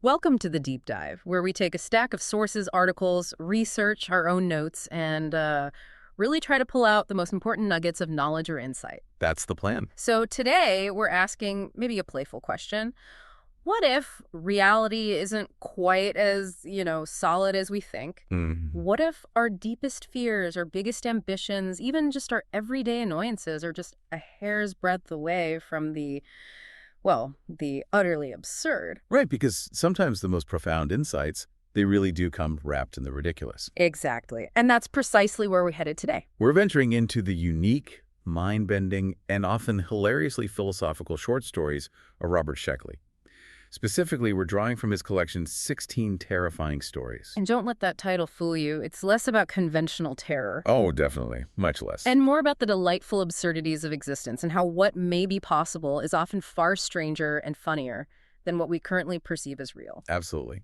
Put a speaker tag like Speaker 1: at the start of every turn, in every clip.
Speaker 1: Welcome to the Deep Dive, where we take a stack of sources, articles, research, our own notes, and really try to pull out the most important nuggets of knowledge or insight.
Speaker 2: That's the plan.
Speaker 1: So today, we're asking maybe a playful question. What if reality isn't quite as, solid as we think? What if our deepest fears, our biggest ambitions, even just our everyday annoyances are just a hair's breadth away from the utterly absurd?
Speaker 2: Right, because sometimes the most profound insights, they really do come wrapped in the ridiculous.
Speaker 1: Exactly. And that's precisely where we're headed today.
Speaker 2: We're venturing into the unique, mind-bending, and often hilariously philosophical short stories of Robert Sheckley. Specifically, we're drawing from his collection 16 Terrifying Stories.
Speaker 1: And don't let that title fool you. It's less about conventional terror.
Speaker 2: Oh, definitely. Much less.
Speaker 1: And more about the delightful absurdities of existence and how what may be possible is often far stranger and funnier than what we currently perceive as real.
Speaker 2: Absolutely.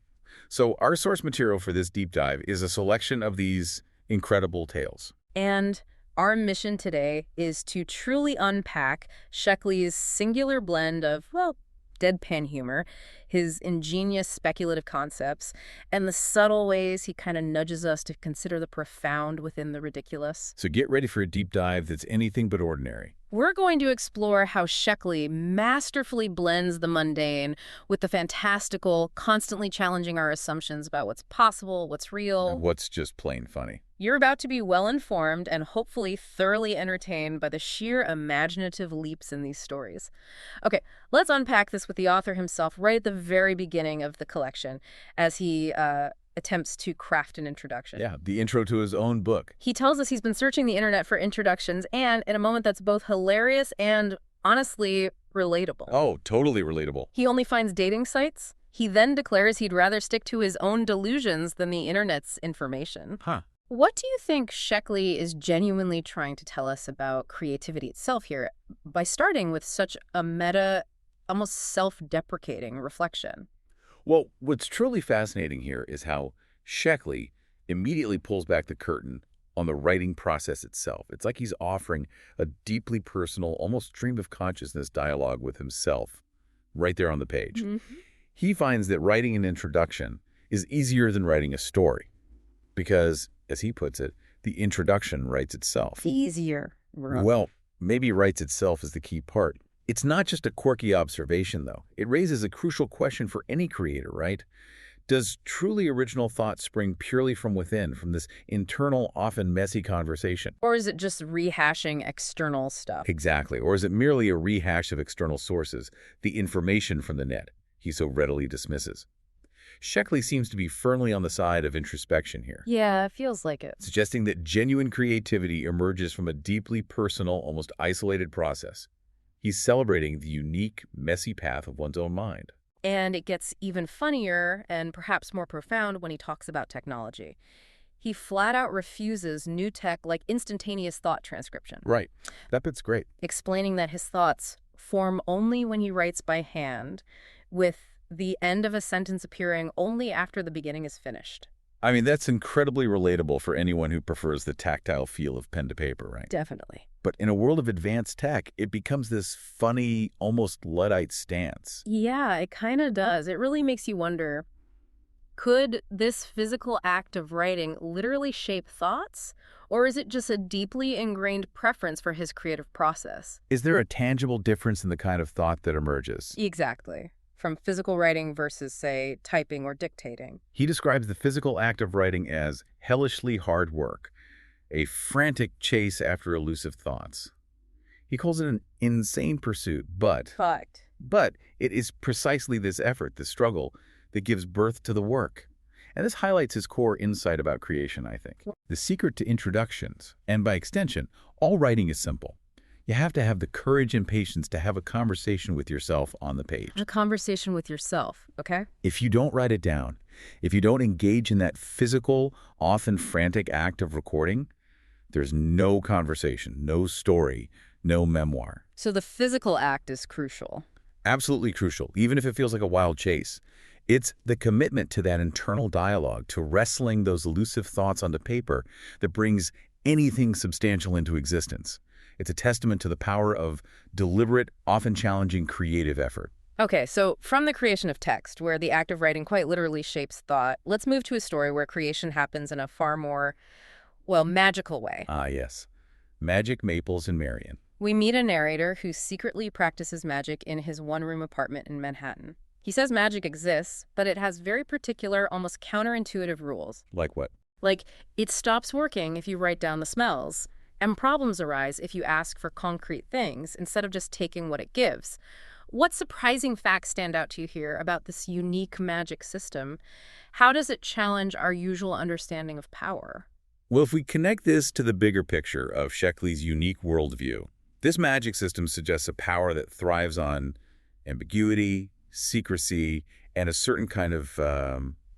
Speaker 2: So our source material for this deep dive is a selection of these incredible tales.
Speaker 1: And our mission today is to truly unpack Sheckley's singular blend of, deadpan humor, his ingenious speculative concepts, and the subtle ways he kind of nudges us to consider the profound within the ridiculous.
Speaker 2: So get ready for a deep dive that's anything but ordinary.
Speaker 1: We're going to explore how Sheckley masterfully blends the mundane with the fantastical, constantly challenging our assumptions about what's possible, what's real.
Speaker 2: And what's just plain funny.
Speaker 1: You're about to be well-informed and hopefully thoroughly entertained by the sheer imaginative leaps in these stories. Okay, let's unpack this with the author himself right at the very beginning of the collection as he attempts to craft an introduction.
Speaker 2: Yeah, the intro to his own book.
Speaker 1: He tells us he's been searching the internet for introductions and in a moment that's both hilarious and honestly relatable.
Speaker 2: Oh, totally relatable.
Speaker 1: He only finds dating sites. He then declares he'd rather stick to his own delusions than the internet's information.
Speaker 2: Huh.
Speaker 1: What do you think Sheckley is genuinely trying to tell us about creativity itself here by starting with such a meta, almost self-deprecating reflection?
Speaker 2: Well, what's truly fascinating here is how Sheckley immediately pulls back the curtain on the writing process itself. It's like he's offering a deeply personal, almost stream of consciousness dialogue with himself right there on the page.
Speaker 1: Mm-hmm.
Speaker 2: He finds that writing an introduction is easier than writing a story because, as he puts it, the introduction writes itself.
Speaker 1: Easier.
Speaker 2: Well, maybe writes itself is the key part. It's not just a quirky observation, though. It raises a crucial question for any creator, right? Does truly original thought spring purely from within, from this internal, often messy conversation?
Speaker 1: Or is it just rehashing external stuff?
Speaker 2: Exactly. Or is it merely a rehash of external sources, the information from the net he so readily dismisses? Sheckley seems to be firmly on the side of introspection here.
Speaker 1: Yeah, it feels like it.
Speaker 2: Suggesting that genuine creativity emerges from a deeply personal, almost isolated process. He's celebrating the unique, messy path of one's own mind.
Speaker 1: And it gets even funnier and perhaps more profound when he talks about technology. He flat out refuses new tech like instantaneous thought transcription.
Speaker 2: Right. That bit's great.
Speaker 1: Explaining that his thoughts form only when he writes by hand, with the end of a sentence appearing only after the beginning is finished.
Speaker 2: I mean, that's incredibly relatable for anyone who prefers the tactile feel of pen to paper, right?
Speaker 1: Definitely.
Speaker 2: But in a world of advanced tech, it becomes this funny, almost Luddite stance.
Speaker 1: Yeah, it kind of does. It really makes you wonder, could this physical act of writing literally shape thoughts? Or is it just a deeply ingrained preference for his creative process?
Speaker 2: Is there a tangible difference in the kind of thought that emerges?
Speaker 1: Exactly. From physical writing versus, say, typing or dictating.
Speaker 2: He describes the physical act of writing as hellishly hard work, a frantic chase after elusive thoughts. He calls it an insane pursuit, but it is precisely this effort, this struggle, that gives birth to the work. And this highlights his core insight about creation, I think. The secret to introductions, and by extension, all writing is simple. You have to have the courage and patience to have a conversation with yourself on the page.
Speaker 1: A conversation with yourself, okay?
Speaker 2: If you don't write it down, if you don't engage in that physical, often frantic act of recording, there's no conversation, no story, no memoir.
Speaker 1: So the physical act is crucial.
Speaker 2: Absolutely crucial, even if it feels like a wild chase. It's the commitment to that internal dialogue, to wrestling those elusive thoughts onto paper that brings anything substantial into existence. It's a testament to the power of deliberate, often challenging creative effort.
Speaker 1: Okay, so from the creation of text, where the act of writing quite literally shapes thought, let's move to a story where creation happens in a far more, well, magical way.
Speaker 2: Ah, yes. Magic, Maples, and Marion.
Speaker 1: We meet a narrator who secretly practices magic in his one-room apartment in Manhattan. He says magic exists, but it has very particular, almost counterintuitive rules.
Speaker 2: Like what?
Speaker 1: Like, it stops working if you write down the smells, and problems arise if you ask for concrete things instead of just taking what it gives. What surprising facts stand out to you here about this unique magic system? How does it challenge our usual understanding of power?
Speaker 2: Well, if we connect this to the bigger picture of Sheckley's unique worldview, this magic system suggests a power that thrives on ambiguity, secrecy, and a certain kind of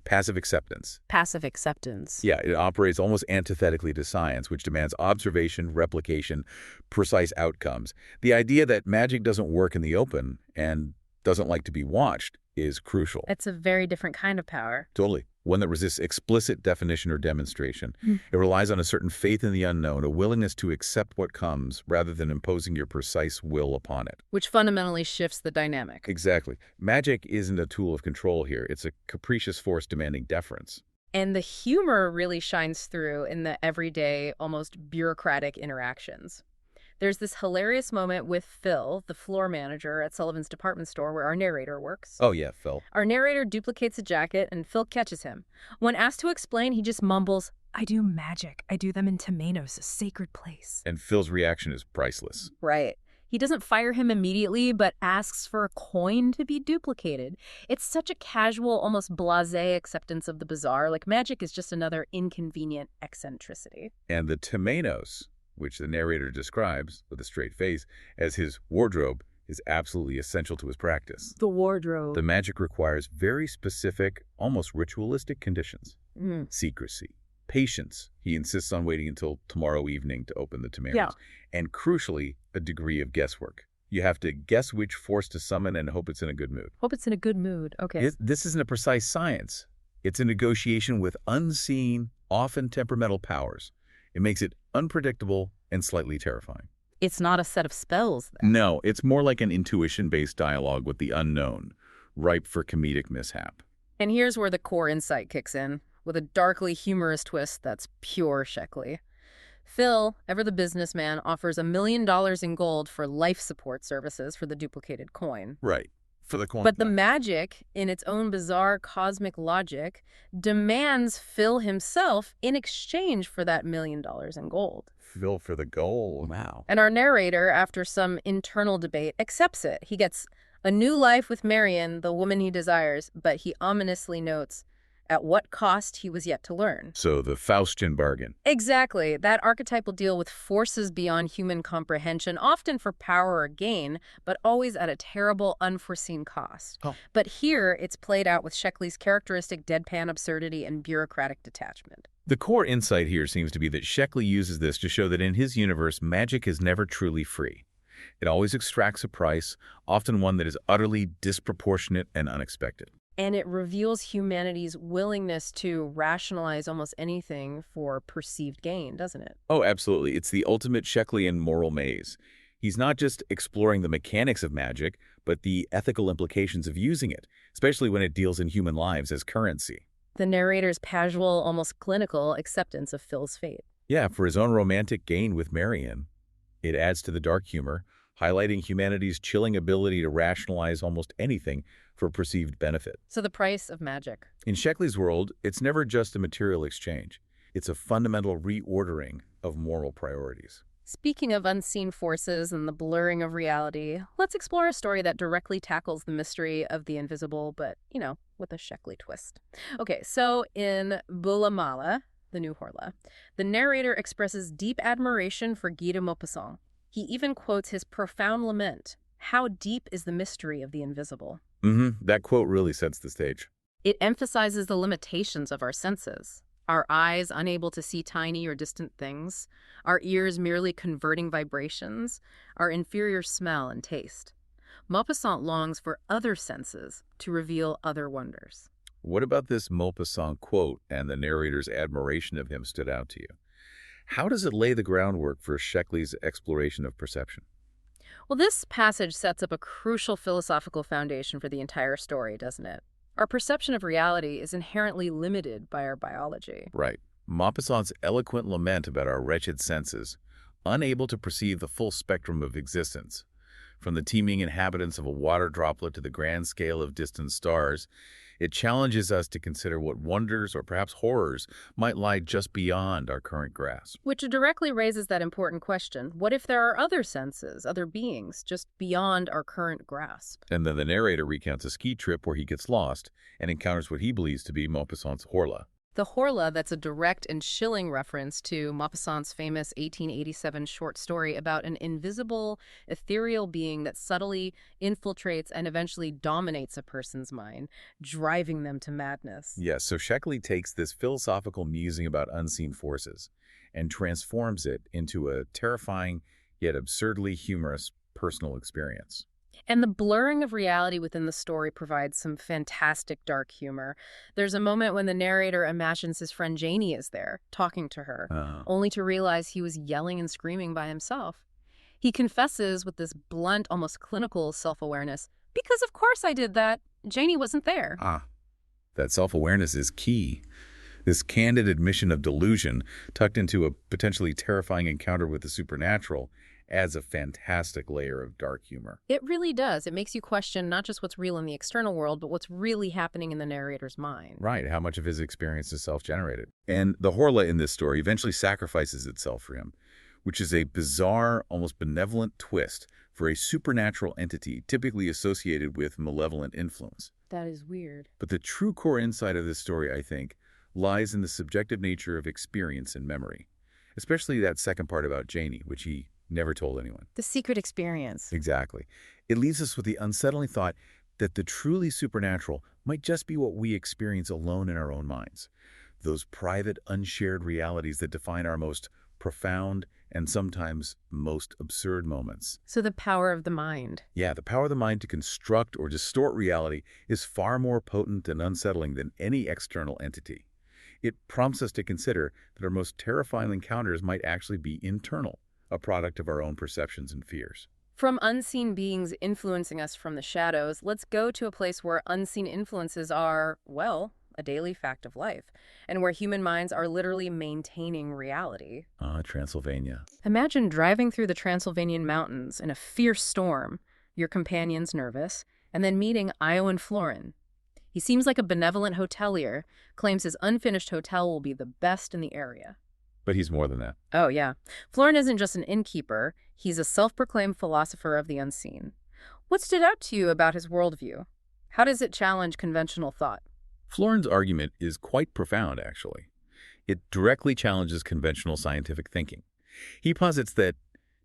Speaker 2: passive acceptance.
Speaker 1: Passive acceptance.
Speaker 2: Yeah, it operates almost antithetically to science, which demands observation, replication, precise outcomes. The idea that magic doesn't work in the open and doesn't like to be watched is crucial.
Speaker 1: It's a very different kind of power.
Speaker 2: Totally. One that resists explicit definition or demonstration. It relies on a certain faith in the unknown, a willingness to accept what comes rather than imposing your precise will upon it.
Speaker 1: Which fundamentally shifts the dynamic.
Speaker 2: Exactly. Magic isn't a tool of control here. It's a capricious force demanding deference.
Speaker 1: And the humor really shines through in the everyday, almost bureaucratic interactions. There's this hilarious moment with Phil, the floor manager at Sullivan's department store where our narrator works.
Speaker 2: Oh, yeah, Phil.
Speaker 1: Our narrator duplicates a jacket, and Phil catches him. When asked to explain, he just mumbles,
Speaker 3: "I do magic. I do them in Temenos, a sacred place."
Speaker 2: And Phil's reaction is priceless.
Speaker 1: Right. He doesn't fire him immediately, but asks for a coin to be duplicated. It's such a casual, almost blasé acceptance of the bizarre. Like magic is just another inconvenient eccentricity.
Speaker 2: And the Temenos, which the narrator describes, with a straight face, as his wardrobe, is absolutely essential to his practice.
Speaker 1: The wardrobe.
Speaker 2: The magic requires very specific, almost ritualistic conditions. Secrecy. Patience. He insists on waiting until tomorrow evening to open the Temenos.
Speaker 1: Yeah.
Speaker 2: And crucially, a degree of guesswork. You have to guess which force to summon and hope it's in a good mood.
Speaker 1: Hope it's in a good mood. Okay.
Speaker 2: This isn't a precise science. It's a negotiation with unseen, often temperamental powers. It makes it unpredictable and slightly terrifying.
Speaker 1: It's not a set of spells, then.
Speaker 2: No, it's more like an intuition-based dialogue with the unknown, ripe for comedic mishap.
Speaker 1: And here's where the core insight kicks in, with a darkly humorous twist that's pure Sheckley. Phil, ever the businessman, offers $1 million in gold for life support services for the duplicated coin.
Speaker 2: Right. For the coin.
Speaker 1: But the magic, in its own bizarre cosmic logic, demands Phil himself in exchange for that $1 million in gold.
Speaker 2: Phil for the gold.
Speaker 3: Wow.
Speaker 1: And our narrator, after some internal debate, accepts it. He gets a new life with Marion, the woman he desires, but he ominously notes at what cost he was yet to learn.
Speaker 2: So the Faustian bargain.
Speaker 1: Exactly. That archetypal deal with forces beyond human comprehension, often for power or gain, but always at a terrible, unforeseen cost.
Speaker 2: Oh.
Speaker 1: But here, it's played out with Sheckley's characteristic deadpan absurdity and bureaucratic detachment.
Speaker 2: The core insight here seems to be that Sheckley uses this to show that in his universe, magic is never truly free. It always extracts a price, often one that is utterly disproportionate and unexpected.
Speaker 1: And it reveals humanity's willingness to rationalize almost anything for perceived gain, doesn't it?
Speaker 2: Oh, absolutely. It's the ultimate Sheckleyan moral maze. He's not just exploring the mechanics of magic, but the ethical implications of using it, especially when it deals in human lives as currency.
Speaker 1: The narrator's casual, almost clinical acceptance of Phil's fate.
Speaker 2: Yeah, for his own romantic gain with Marion. It adds to the dark humor, highlighting humanity's chilling ability to rationalize almost anything for perceived benefit.
Speaker 1: So the price of magic.
Speaker 2: In Sheckley's world, it's never just a material exchange. It's a fundamental reordering of moral priorities.
Speaker 1: Speaking of unseen forces and the blurring of reality, let's explore a story that directly tackles the mystery of the invisible, but, with a Sheckley twist. Okay, so in Bula Mala, the New Horla, the narrator expresses deep admiration for Guy de Maupassant. He even quotes his profound lament, "How deep is the mystery of the invisible?"
Speaker 2: That quote really sets the stage.
Speaker 1: It emphasizes the limitations of our senses. Our eyes unable to see tiny or distant things, our ears merely converting vibrations, our inferior smell and taste. Maupassant longs for other senses to reveal other wonders.
Speaker 2: What about this Maupassant quote and the narrator's admiration of him stood out to you? How does it lay the groundwork for Sheckley's exploration of perception?
Speaker 1: Well, this passage sets up a crucial philosophical foundation for the entire story, doesn't it? Our perception of reality is inherently limited by our biology.
Speaker 2: Right. Maupassant's eloquent lament about our wretched senses, unable to perceive the full spectrum of existence, from the teeming inhabitants of a water droplet to the grand scale of distant stars, it challenges us to consider what wonders or perhaps horrors might lie just beyond our current grasp.
Speaker 1: Which directly raises that important question. What if there are other senses, other beings, just beyond our current grasp?
Speaker 2: And then the narrator recounts a ski trip where he gets lost and encounters what he believes to be Maupassant's Horla.
Speaker 1: The Horla, that's a direct and chilling reference to Maupassant's famous 1887 short story about an invisible, ethereal being that subtly infiltrates and eventually dominates a person's mind, driving them to madness.
Speaker 2: Yes, so Sheckley takes this philosophical musing about unseen forces and transforms it into a terrifying yet absurdly humorous personal experience.
Speaker 1: And the blurring of reality within the story provides some fantastic dark humor. There's a moment when the narrator imagines his friend Janie is there, talking to her, only to realize he was yelling and screaming by himself. He confesses with this blunt, almost clinical self-awareness, "Because of course I did that. Janie wasn't there."
Speaker 2: That self-awareness is key. This candid admission of delusion, tucked into a potentially terrifying encounter with the supernatural, adds a fantastic layer of dark humor.
Speaker 1: It really does. It makes you question not just what's real in the external world, but what's really happening in the narrator's mind.
Speaker 2: Right, how much of his experience is self-generated. And the Horla in this story eventually sacrifices itself for him, which is a bizarre, almost benevolent twist for a supernatural entity typically associated with malevolent influence.
Speaker 1: That is weird.
Speaker 2: But the true core insight of this story, I think, lies in the subjective nature of experience and memory, especially that second part about Janie, which he never told anyone.
Speaker 1: The secret experience.
Speaker 2: Exactly. It leaves us with the unsettling thought that the truly supernatural might just be what we experience alone in our own minds. Those private, unshared realities that define our most profound and sometimes most absurd moments.
Speaker 1: So the power of the mind.
Speaker 2: Yeah, the power of the mind to construct or distort reality is far more potent and unsettling than any external entity. It prompts us to consider that our most terrifying encounters might actually be internal, a product of our own perceptions and fears.
Speaker 1: From unseen beings influencing us from the shadows, let's go to a place where unseen influences are, well, a daily fact of life, and where human minds are literally maintaining reality.
Speaker 2: Transylvania.
Speaker 1: Imagine driving through the Transylvanian mountains in a fierce storm, your companion's nervous, and then meeting Ioan Florin. He seems like a benevolent hotelier, claims his unfinished hotel will be the best in the area.
Speaker 2: But he's more than that.
Speaker 1: Oh, yeah. Florin isn't just an innkeeper. He's a self-proclaimed philosopher of the unseen. What stood out to you about his worldview? How does it challenge conventional thought?
Speaker 2: Florin's argument is quite profound, actually. It directly challenges conventional scientific thinking. He posits that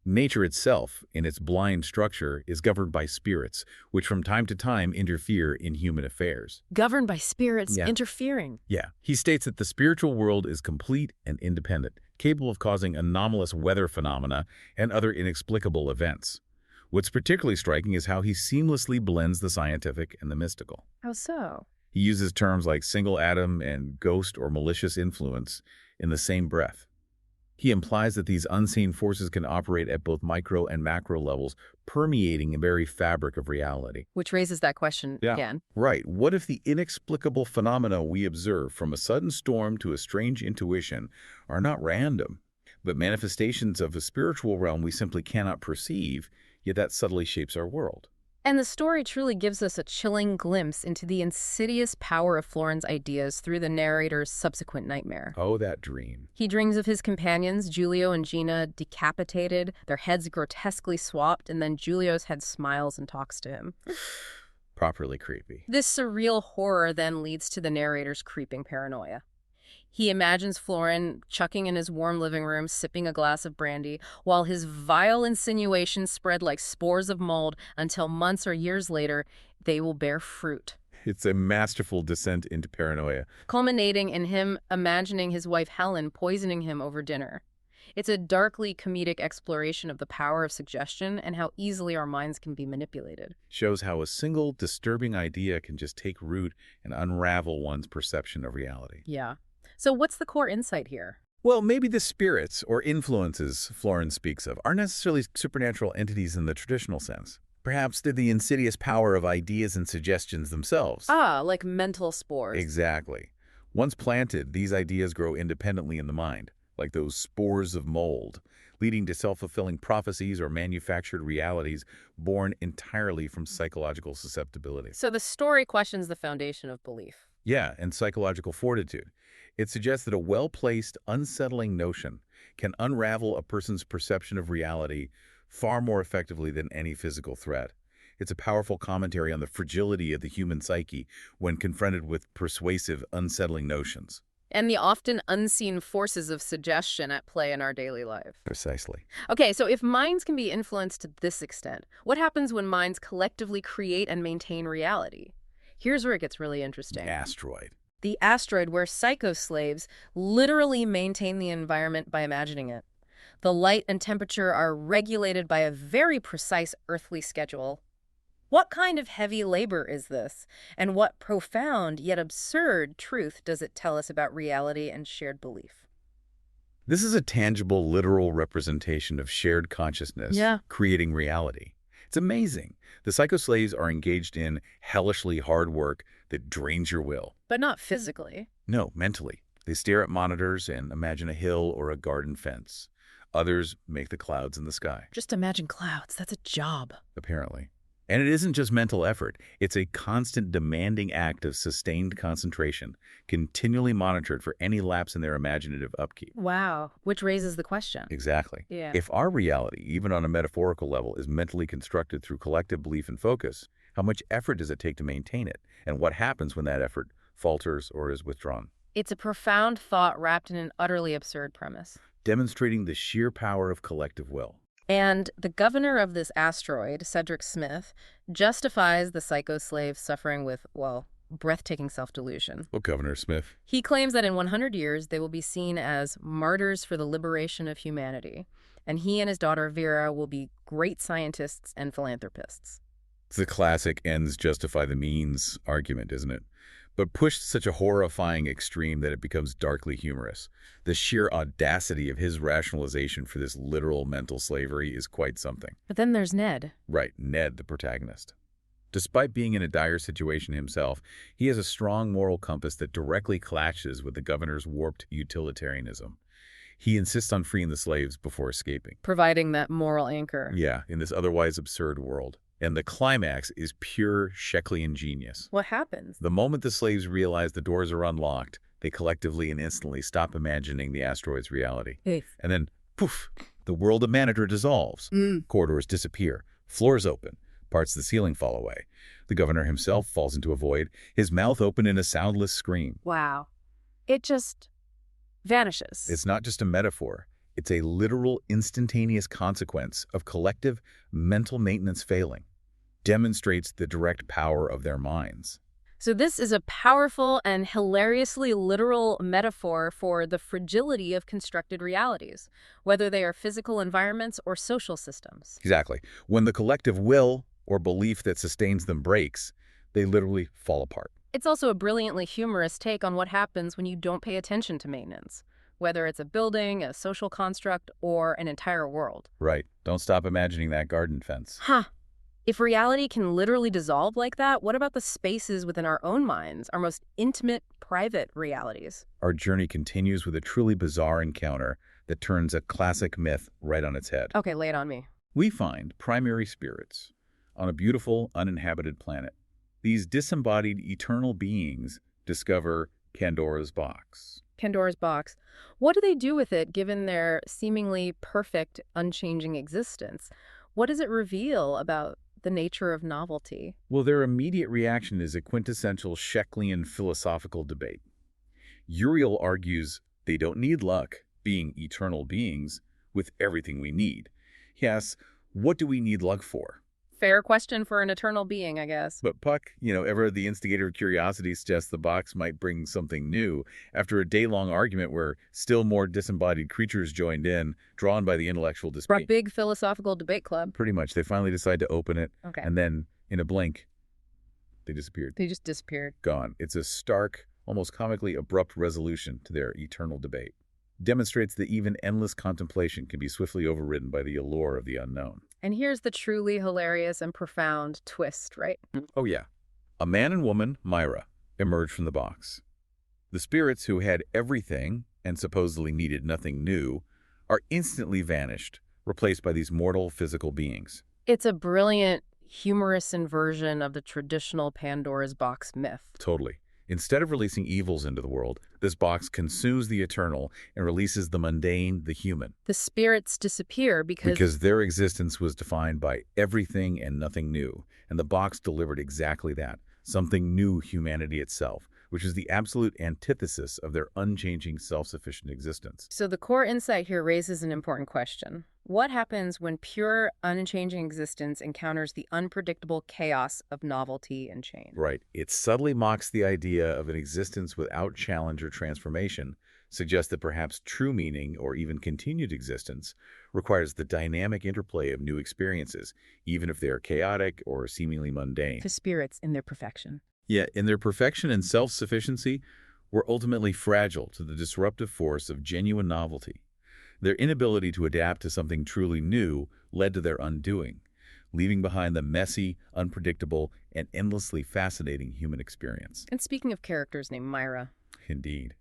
Speaker 2: nature itself, in its blind structure, is governed by spirits, which from time to time interfere in human affairs.
Speaker 1: Governed by spirits interfering?
Speaker 2: Yeah. He states that the spiritual world is complete and independent, capable of causing anomalous weather phenomena and other inexplicable events. What's particularly striking is how he seamlessly blends the scientific and the mystical.
Speaker 1: How so?
Speaker 2: He uses terms like single atom and ghost or malicious influence in the same breath. He implies that these unseen forces can operate at both micro and macro levels, permeating the very fabric of reality.
Speaker 1: Which raises that question again.
Speaker 2: Right. What if the inexplicable phenomena we observe, from a sudden storm to a strange intuition, are not random, but manifestations of a spiritual realm we simply cannot perceive, yet that subtly shapes our world?
Speaker 1: And the story truly gives us a chilling glimpse into the insidious power of Florin's ideas through the narrator's subsequent nightmare.
Speaker 2: Oh, that dream.
Speaker 1: He dreams of his companions, Giulio and Gina, decapitated, their heads grotesquely swapped, and then Giulio's head smiles and talks to him.
Speaker 2: Properly creepy.
Speaker 1: This surreal horror then leads to the narrator's creeping paranoia. He imagines Florin chucking in his warm living room, sipping a glass of brandy, while his vile insinuations spread like spores of mold until months or years later, they will bear fruit.
Speaker 2: It's a masterful descent into paranoia,
Speaker 1: culminating in him imagining his wife Helen poisoning him over dinner. It's a darkly comedic exploration of the power of suggestion and how easily our minds can be manipulated.
Speaker 2: Shows how a single disturbing idea can just take root and unravel one's perception of reality.
Speaker 1: Yeah. So what's the core insight here?
Speaker 2: Well, maybe the spirits or influences Florence speaks of aren't necessarily supernatural entities in the traditional sense. Perhaps they're the insidious power of ideas and suggestions themselves.
Speaker 1: Ah, like mental spores.
Speaker 2: Exactly. Once planted, these ideas grow independently in the mind, like those spores of mold, leading to self-fulfilling prophecies or manufactured realities born entirely from psychological susceptibility.
Speaker 1: So the story questions the foundation of belief.
Speaker 2: Yeah, and psychological fortitude. It suggests that a well-placed, unsettling notion can unravel a person's perception of reality far more effectively than any physical threat. It's a powerful commentary on the fragility of the human psyche when confronted with persuasive, unsettling notions.
Speaker 1: And the often unseen forces of suggestion at play in our daily life.
Speaker 2: Precisely.
Speaker 1: Okay, so if minds can be influenced to this extent, what happens when minds collectively create and maintain reality? Here's where it gets really interesting.
Speaker 2: Asteroid.
Speaker 1: The asteroid where psycho-slaves literally maintain the environment by imagining it. The light and temperature are regulated by a very precise earthly schedule. What kind of heavy labor is this? And what profound yet absurd truth does it tell us about reality and shared belief?
Speaker 2: This is a tangible, literal representation of shared consciousness, creating reality. It's amazing. The psycho-slaves are engaged in hellishly hard work that drains your will.
Speaker 1: But not physically.
Speaker 2: No, mentally. They stare at monitors and imagine a hill or a garden fence. Others make the clouds in the sky.
Speaker 1: Just imagine clouds. That's a job.
Speaker 2: Apparently. And it isn't just mental effort. It's a constant demanding act of sustained concentration, continually monitored for any lapse in their imaginative upkeep.
Speaker 1: Wow. Which raises the question.
Speaker 2: Exactly.
Speaker 1: Yeah.
Speaker 2: If our reality, even on a metaphorical level, is mentally constructed through collective belief and focus, how much effort does it take to maintain it? And what happens when that effort falters or is withdrawn?
Speaker 1: It's a profound thought wrapped in an utterly absurd premise.
Speaker 2: Demonstrating the sheer power of collective will.
Speaker 1: And the governor of this asteroid, Cedric Smith, justifies the psycho-slave suffering with, well, breathtaking self-delusion.
Speaker 2: Well, Governor Smith.
Speaker 1: He claims that in 100 years, they will be seen as martyrs for the liberation of humanity. And he and his daughter Vera will be great scientists and philanthropists.
Speaker 2: It's the classic ends justify the means argument, isn't it? But pushed to such a horrifying extreme that it becomes darkly humorous. The sheer audacity of his rationalization for this literal mental slavery is quite something.
Speaker 1: But then there's Ned.
Speaker 2: Right, Ned, the protagonist. Despite being in a dire situation himself, he has a strong moral compass that directly clashes with the governor's warped utilitarianism. He insists on freeing the slaves before escaping.
Speaker 1: Providing that moral anchor.
Speaker 2: Yeah, in this otherwise absurd world. And the climax is pure Sheckleyan genius.
Speaker 1: What happens?
Speaker 2: The moment the slaves realize the doors are unlocked, they collectively and instantly stop imagining the asteroid's reality. And then, poof, the world of Manator dissolves. Corridors disappear. Floors open. Parts of the ceiling fall away. The governor himself falls into a void, his mouth open in a soundless scream.
Speaker 1: Wow. It just vanishes.
Speaker 2: It's not just a metaphor. It's a literal, instantaneous consequence of collective mental maintenance failing. Demonstrates the direct power of their minds.
Speaker 1: So this is a powerful and hilariously literal metaphor for the fragility of constructed realities, whether they are physical environments or social systems.
Speaker 2: Exactly. When the collective will or belief that sustains them breaks, they literally fall apart.
Speaker 1: It's also a brilliantly humorous take on what happens when you don't pay attention to maintenance, whether it's a building, a social construct, or an entire world.
Speaker 2: Right. Don't stop imagining that garden fence.
Speaker 1: If reality can literally dissolve like that, what about the spaces within our own minds, our most intimate, private realities?
Speaker 2: Our journey continues with a truly bizarre encounter that turns a classic myth right on its head.
Speaker 1: Okay, lay it on me.
Speaker 2: We find primary spirits on a beautiful, uninhabited planet. These disembodied eternal beings discover Pandora's box.
Speaker 1: Pandora's box. What do they do with it, given their seemingly perfect, unchanging existence? What does it reveal about the nature of novelty?
Speaker 2: Well, their immediate reaction is a quintessential Sheckleyan philosophical debate. Uriel argues they don't need luck, being eternal beings, with everything we need. He asks, what do we need luck for?
Speaker 1: Fair question for an eternal being, I guess.
Speaker 2: But Puck, ever the instigator of curiosity, suggests the box might bring something new. After a day-long argument where still more disembodied creatures joined in, drawn by the intellectual dispute.
Speaker 1: For a big philosophical debate club.
Speaker 2: Pretty much. They finally decide to open it.
Speaker 1: Okay.
Speaker 2: And then, in a blink, they disappeared.
Speaker 1: They just disappeared.
Speaker 2: Gone. It's a stark, almost comically abrupt resolution to their eternal debate. demonstrates that even endless contemplation can be swiftly overridden by the allure of the unknown.
Speaker 1: And here's the truly hilarious and profound twist, right?
Speaker 2: Oh yeah. A man and woman, Myra, emerge from the box. The spirits who had everything and supposedly needed nothing new are instantly vanished, replaced by these mortal physical beings.
Speaker 1: It's a brilliant, humorous inversion of the traditional Pandora's box myth.
Speaker 2: Totally. Instead of releasing evils into the world, this box consumes the eternal and releases the mundane, the human.
Speaker 1: The spirits disappear because
Speaker 2: their existence was defined by everything and nothing new, and the box delivered exactly that, something new, humanity itself, which is the absolute antithesis of their unchanging, self-sufficient existence.
Speaker 1: So the core insight here raises an important question. What happens when pure, unchanging existence encounters the unpredictable chaos of novelty and change?
Speaker 2: Right. It subtly mocks the idea of an existence without challenge or transformation, suggests that perhaps true meaning or even continued existence requires the dynamic interplay of new experiences, even if they are chaotic or seemingly mundane.
Speaker 1: The spirits in their perfection.
Speaker 2: Yet, in their perfection and self-sufficiency, were ultimately fragile to the disruptive force of genuine novelty. Their inability to adapt to something truly new led to their undoing, leaving behind the messy, unpredictable, and endlessly fascinating human experience.
Speaker 1: And speaking of characters named Myra.
Speaker 2: Indeed.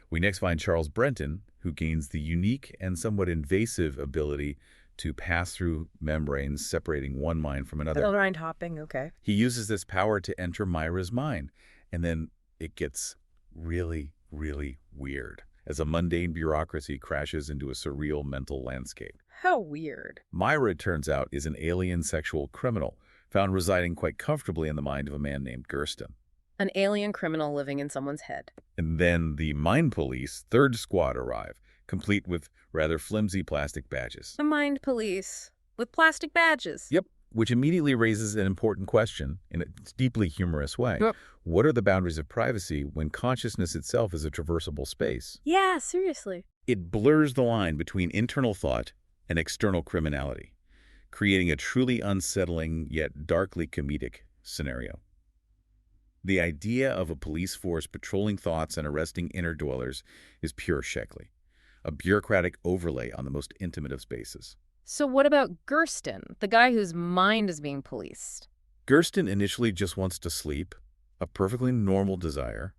Speaker 2: We next find Charles Brenton, who gains the unique and somewhat invasive ability to pass through membranes separating one mind from another.
Speaker 3: Mind hopping, okay.
Speaker 2: He uses this power to enter Myra's mind, and then it gets really, really weird as a mundane bureaucracy crashes into a surreal mental landscape.
Speaker 1: How weird.
Speaker 2: Myra, it turns out, is an alien sexual criminal found residing quite comfortably in the mind of a man named Gersten.
Speaker 1: An alien criminal living in someone's head.
Speaker 2: And then the Mind Police, third squad, arrive, complete with rather flimsy plastic badges.
Speaker 1: The Mind Police with plastic badges.
Speaker 2: Yep, which immediately raises an important question in a deeply humorous way.
Speaker 1: Yep.
Speaker 2: What are the boundaries of privacy when consciousness itself is a traversable space?
Speaker 1: Yeah, seriously.
Speaker 2: It blurs the line between internal thought and external criminality, creating a truly unsettling yet darkly comedic scenario. The idea of a police force patrolling thoughts and arresting inner dwellers is pure Sheckley, a bureaucratic overlay on the most intimate of spaces.
Speaker 1: So what about Gersten, the guy whose mind is being policed?
Speaker 2: Gersten initially just wants to sleep, a perfectly normal desire,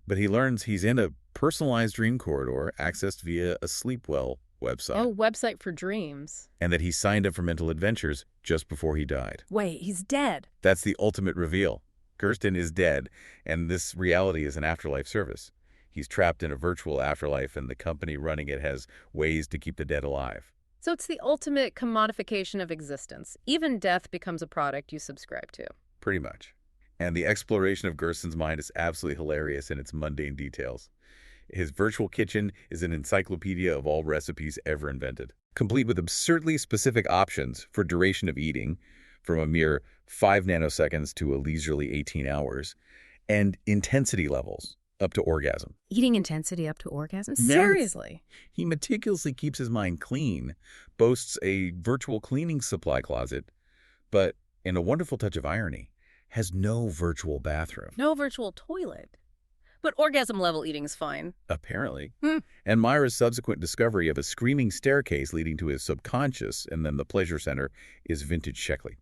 Speaker 2: but he learns he's in a personalized dream corridor accessed via a Sleepwell website.
Speaker 1: Oh, website for dreams.
Speaker 2: And that he signed up for mental adventures just before he died.
Speaker 3: Wait, he's dead.
Speaker 2: That's the ultimate reveal. Gersten is dead, and this reality is an afterlife service. He's trapped in a virtual afterlife, and the company running it has ways to keep the dead alive.
Speaker 1: So it's the ultimate commodification of existence. Even death becomes a product you subscribe to.
Speaker 2: Pretty much. And the exploration of Gersten's mind is absolutely hilarious in its mundane details. His virtual kitchen is an encyclopedia of all recipes ever invented, complete with absurdly specific options for duration of eating, from a mere 5 nanoseconds to a leisurely 18 hours, and intensity levels up to orgasm.
Speaker 1: Eating intensity up to orgasm?
Speaker 2: Yes.
Speaker 1: Seriously?
Speaker 2: He meticulously keeps his mind clean, boasts a virtual cleaning supply closet, but, in a wonderful touch of irony, has no virtual bathroom.
Speaker 1: No virtual toilet. But orgasm level eating is fine.
Speaker 2: Apparently. And Myra's subsequent discovery of a screaming staircase leading to his subconscious and then the pleasure center is vintage Sheckley,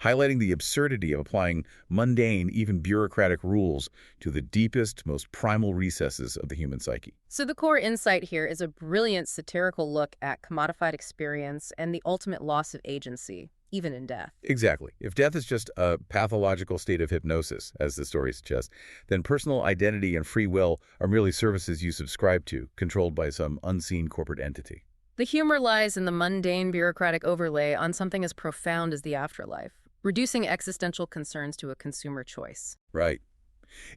Speaker 2: highlighting the absurdity of applying mundane, even bureaucratic rules to the deepest, most primal recesses of the human psyche.
Speaker 1: So the core insight here is a brilliant satirical look at commodified experience and the ultimate loss of agency, even in death.
Speaker 2: Exactly. If death is just a pathological state of hypnosis, as the story suggests, then personal identity and free will are merely services you subscribe to, controlled by some unseen corporate entity.
Speaker 1: The humor lies in the mundane bureaucratic overlay on something as profound as the afterlife, reducing existential concerns to a consumer choice.
Speaker 2: Right.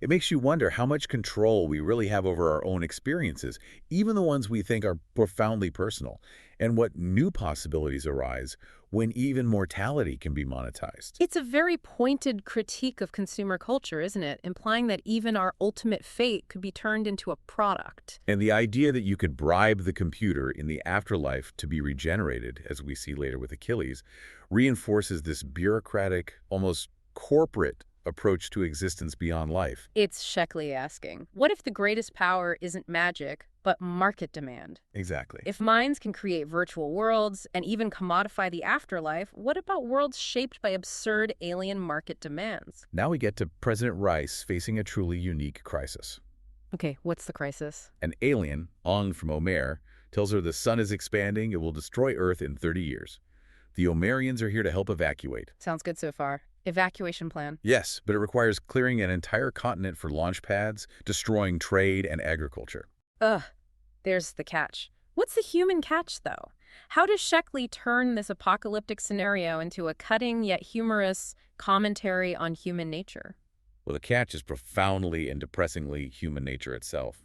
Speaker 2: It makes you wonder how much control we really have over our own experiences, even the ones we think are profoundly personal, and what new possibilities arise when even mortality can be monetized.
Speaker 1: It's a very pointed critique of consumer culture, isn't it? Implying that even our ultimate fate could be turned into a product.
Speaker 2: And the idea that you could bribe the computer in the afterlife to be regenerated, as we see later with Achilles, reinforces this bureaucratic, almost corporate approach to existence beyond life.
Speaker 1: It's Sheckley asking, what if the greatest power isn't magic, but market demand.
Speaker 2: Exactly.
Speaker 1: If minds can create virtual worlds and even commodify the afterlife, what about worlds shaped by absurd alien market demands?
Speaker 2: Now we get to President Rice facing a truly unique crisis.
Speaker 1: Okay, what's the crisis?
Speaker 2: An alien, Ong from Omer, tells her the sun is expanding. It will destroy Earth in 30 years. The Omerians are here to help evacuate.
Speaker 1: Sounds good so far. Evacuation plan.
Speaker 2: Yes, but it requires clearing an entire continent for launch pads, destroying trade and agriculture.
Speaker 1: Ugh, there's the catch. What's the human catch, though? How does Sheckley turn this apocalyptic scenario into a cutting yet humorous commentary on human nature?
Speaker 2: Well, the catch is profoundly and depressingly human nature itself.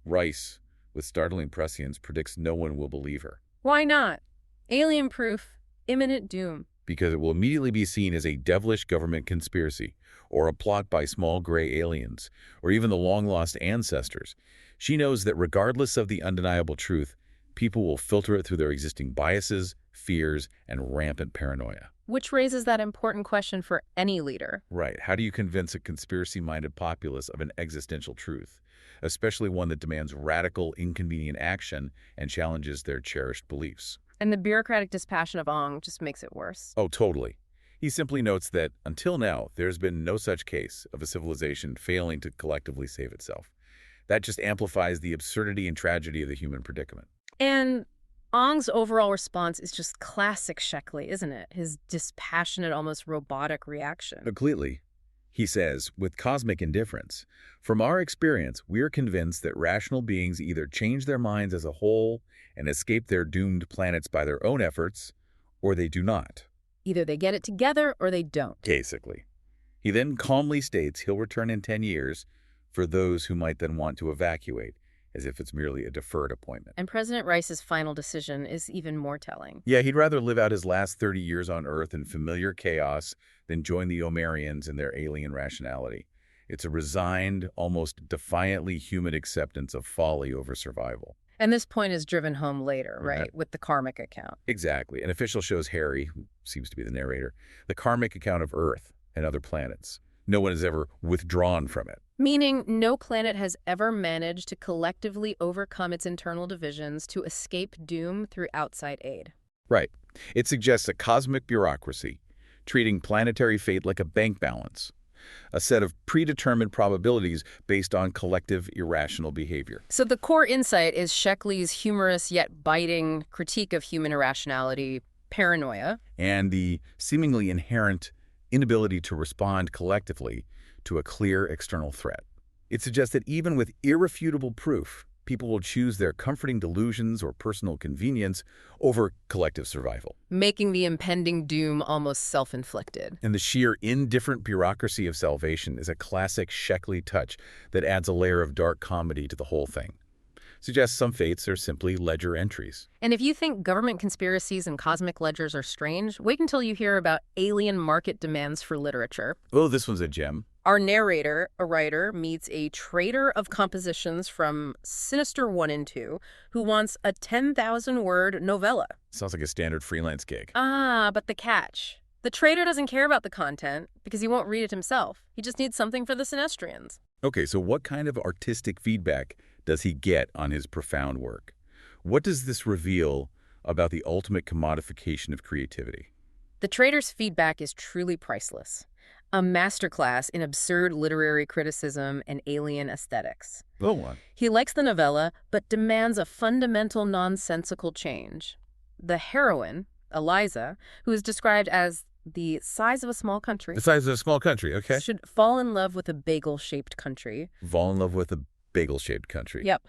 Speaker 2: Rice, with startling prescience, predicts no one will believe her.
Speaker 1: Why not? Alien proof, imminent doom.
Speaker 2: Because it will immediately be seen as a devilish government conspiracy, or a plot by small gray aliens, or even the long-lost ancestors. She knows that regardless of the undeniable truth, people will filter it through their existing biases, fears, and rampant paranoia.
Speaker 1: Which raises that important question for any leader.
Speaker 2: Right. How do you convince a conspiracy-minded populace of an existential truth, especially one that demands radical, inconvenient action and challenges their cherished beliefs?
Speaker 1: And the bureaucratic dispassion of Ong just makes it worse.
Speaker 2: Oh, totally. He simply notes that, until now, there's been no such case of a civilization failing to collectively save itself. That just amplifies the absurdity and tragedy of the human predicament.
Speaker 1: And Ong's overall response is just classic Sheckley, isn't it? His dispassionate, almost robotic reaction.
Speaker 2: Completely. He says, with cosmic indifference, from our experience, we are convinced that rational beings either change their minds as a whole and escape their doomed planets by their own efforts, or they do not.
Speaker 1: Either they get it together or they don't.
Speaker 2: Basically. He then calmly states he'll return in 10 years for those who might then want to evacuate, as if it's merely a deferred appointment.
Speaker 1: And President Rice's final decision is even more telling.
Speaker 2: Yeah, he'd rather live out his last 30 years on Earth in familiar chaos than join the Omerians in their alien rationality. It's a resigned, almost defiantly human acceptance of folly over survival.
Speaker 1: And this point is driven home later, right, with the karmic account.
Speaker 2: Exactly. An official shows Harry, who seems to be the narrator, the karmic account of Earth and other planets. No one has ever withdrawn from it.
Speaker 1: Meaning no planet has ever managed to collectively overcome its internal divisions to escape doom through outside aid.
Speaker 2: Right. It suggests a cosmic bureaucracy, treating planetary fate like a bank balance, a set of predetermined probabilities based on collective irrational behavior.
Speaker 1: So the core insight is Sheckley's humorous yet biting critique of human irrationality, paranoia,
Speaker 2: and the seemingly inherent inability to respond collectively to a clear external threat. It suggests that even with irrefutable proof, people will choose their comforting delusions or personal convenience over collective survival,
Speaker 1: making the impending doom almost self-inflicted.
Speaker 2: And the sheer indifferent bureaucracy of salvation is a classic Sheckley touch that adds a layer of dark comedy to the whole thing. Suggests some fates are simply ledger entries.
Speaker 1: And if you think government conspiracies and cosmic ledgers are strange, wait until you hear about alien market demands for literature.
Speaker 2: Oh, this one's a gem.
Speaker 1: Our narrator, a writer, meets a trader of compositions from Sinister 1 and 2 who wants a 10,000-word novella.
Speaker 2: Sounds like a standard freelance gig.
Speaker 1: Ah, but the catch. The trader doesn't care about the content because he won't read it himself. He just needs something for the Sinistrians.
Speaker 2: Okay, so what kind of artistic feedback does he get on his profound work? What does this reveal about the ultimate commodification of creativity?
Speaker 1: The trader's feedback is truly priceless. A masterclass in absurd literary criticism and alien aesthetics.
Speaker 2: Go on.
Speaker 1: He likes the novella, but demands a fundamental nonsensical change. The heroine, Eliza, who is described as the size of a small country.
Speaker 2: The size of a small country, okay.
Speaker 1: Should fall in love with a bagel-shaped country.
Speaker 2: Fall in love with a bagel-shaped country.
Speaker 1: Yep.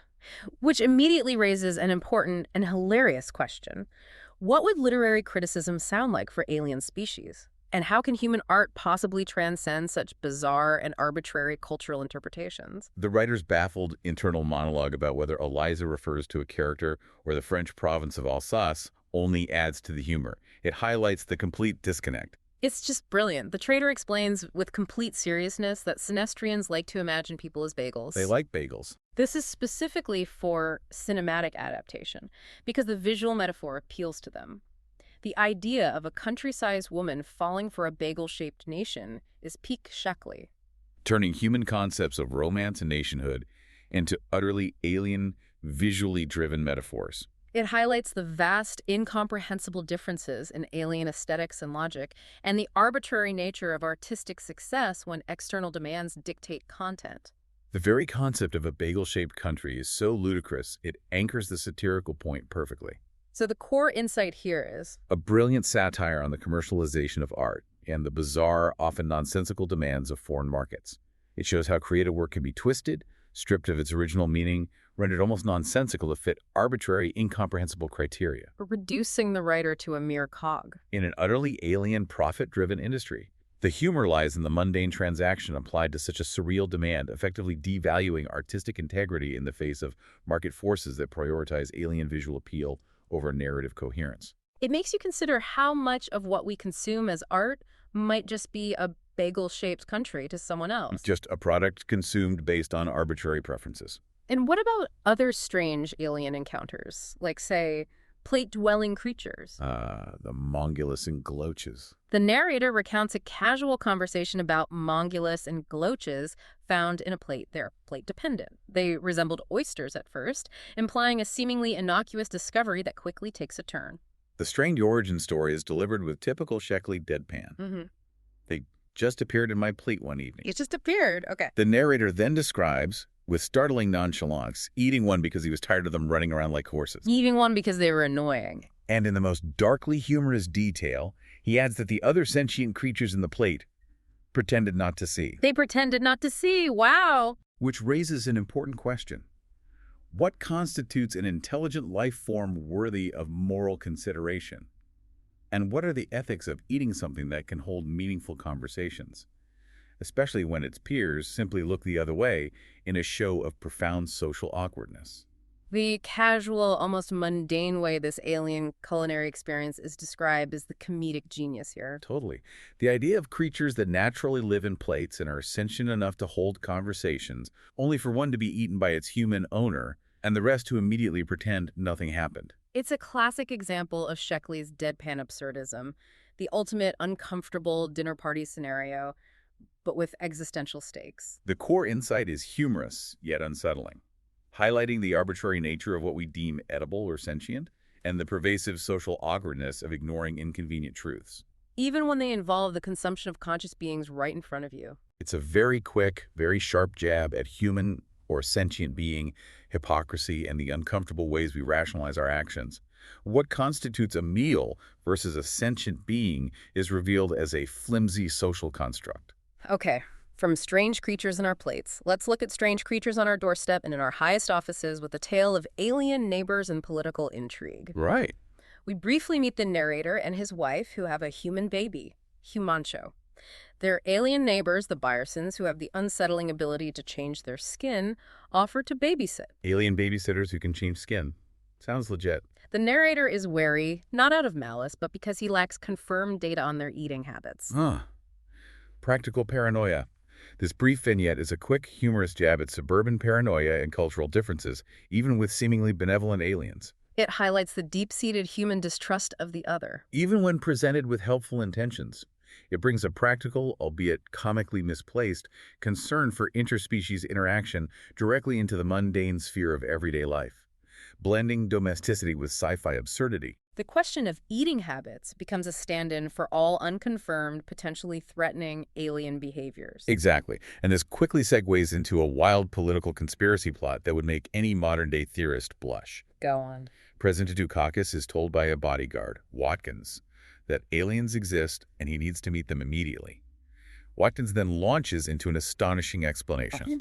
Speaker 1: Which immediately raises an important and hilarious question. What would literary criticism sound like for alien species? And how can human art possibly transcend such bizarre and arbitrary cultural interpretations?
Speaker 2: The writer's baffled internal monologue about whether Eliza refers to a character or the French province of Alsace only adds to the humor. It highlights the complete disconnect.
Speaker 1: It's just brilliant. The trader explains with complete seriousness that Sinistrians like to imagine people as bagels.
Speaker 2: They like bagels.
Speaker 1: This is specifically for cinematic adaptation because the visual metaphor appeals to them. The idea of a country-sized woman falling for a bagel-shaped nation is peak Sheckley.
Speaker 2: Turning human concepts of romance and nationhood into utterly alien, visually driven metaphors.
Speaker 1: It highlights the vast, incomprehensible differences in alien aesthetics and logic, and the arbitrary nature of artistic success when external demands dictate content.
Speaker 2: The very concept of a bagel-shaped country is so ludicrous, it anchors the satirical point perfectly.
Speaker 1: So the core insight here is
Speaker 2: a brilliant satire on the commercialization of art and the bizarre, often nonsensical demands of foreign markets. It shows how creative work can be twisted, stripped of its original meaning, rendered almost nonsensical to fit arbitrary, incomprehensible criteria.
Speaker 1: reducing the writer to a mere cog.
Speaker 2: In an utterly alien, profit-driven industry, the humor lies in the mundane transaction applied to such a surreal demand, effectively devaluing artistic integrity in the face of market forces that prioritize alien visual appeal over narrative coherence.
Speaker 1: It makes you consider how much of what we consume as art might just be a bagel-shaped country to someone else.
Speaker 2: Just a product consumed based on arbitrary preferences.
Speaker 1: And what about other strange alien encounters, like, say, plate-dwelling creatures?
Speaker 2: The mongolus and gloaches.
Speaker 1: The narrator recounts a casual conversation about mongolus and gloaches found in a plate. They're plate-dependent. They resembled oysters at first, implying a seemingly innocuous discovery that quickly takes a turn.
Speaker 2: The strange origin story is delivered with typical Sheckley deadpan. They just appeared in my plate one evening.
Speaker 1: It just appeared. Okay.
Speaker 2: The narrator then describes, with startling nonchalance, eating one because he was tired of them running around like horses.
Speaker 1: Eating one because they were annoying.
Speaker 2: And in the most darkly humorous detail, he adds that the other sentient creatures in the plate pretended not to see.
Speaker 1: They pretended not to see. Wow.
Speaker 2: Which raises an important question. What constitutes an intelligent life form worthy of moral consideration? And what are the ethics of eating something that can hold meaningful conversations, especially when its peers simply look the other way in a show of profound social awkwardness?
Speaker 1: The casual, almost mundane way this alien culinary experience is described is the comedic genius here.
Speaker 2: Totally. The idea of creatures that naturally live in plates and are sentient enough to hold conversations, only for one to be eaten by its human owner, and the rest to immediately pretend nothing happened.
Speaker 1: It's a classic example of Sheckley's deadpan absurdism, the ultimate uncomfortable dinner party scenario, but with existential stakes.
Speaker 2: The core insight is humorous, yet unsettling, highlighting the arbitrary nature of what we deem edible or sentient, and the pervasive social awkwardness of ignoring inconvenient truths.
Speaker 1: Even when they involve the consumption of conscious beings right in front of you.
Speaker 2: It's a very quick, very sharp jab at human or sentient being, hypocrisy, and the uncomfortable ways we rationalize our actions. What constitutes a meal versus a sentient being is revealed as a flimsy social construct.
Speaker 1: Okay, from strange creatures in our plates, let's look at strange creatures on our doorstep and in our highest offices with a tale of alien neighbors and political intrigue.
Speaker 2: Right.
Speaker 1: We briefly meet the narrator and his wife who have a human baby, Humancho. Their alien neighbors, the Byersons, who have the unsettling ability to change their skin, offer to babysit.
Speaker 2: Alien babysitters who can change skin. Sounds legit.
Speaker 1: The narrator is wary, not out of malice, but because he lacks confirmed data on their eating habits.
Speaker 2: Practical paranoia. This brief vignette is a quick, humorous jab at suburban paranoia and cultural differences, even with seemingly benevolent aliens.
Speaker 1: It highlights the deep-seated human distrust of the other.
Speaker 2: Even when presented with helpful intentions, it brings a practical, albeit comically misplaced, concern for interspecies interaction directly into the mundane sphere of everyday life, blending domesticity with sci-fi absurdity.
Speaker 1: The question of eating habits becomes a stand-in for all unconfirmed, potentially threatening alien behaviors.
Speaker 2: Exactly. And this quickly segues into a wild political conspiracy plot that would make any modern-day theorist blush.
Speaker 1: Go on.
Speaker 2: President Dukakis is told by a bodyguard, Watkins, that aliens exist and he needs to meet them immediately. Watkins then launches into an astonishing explanation.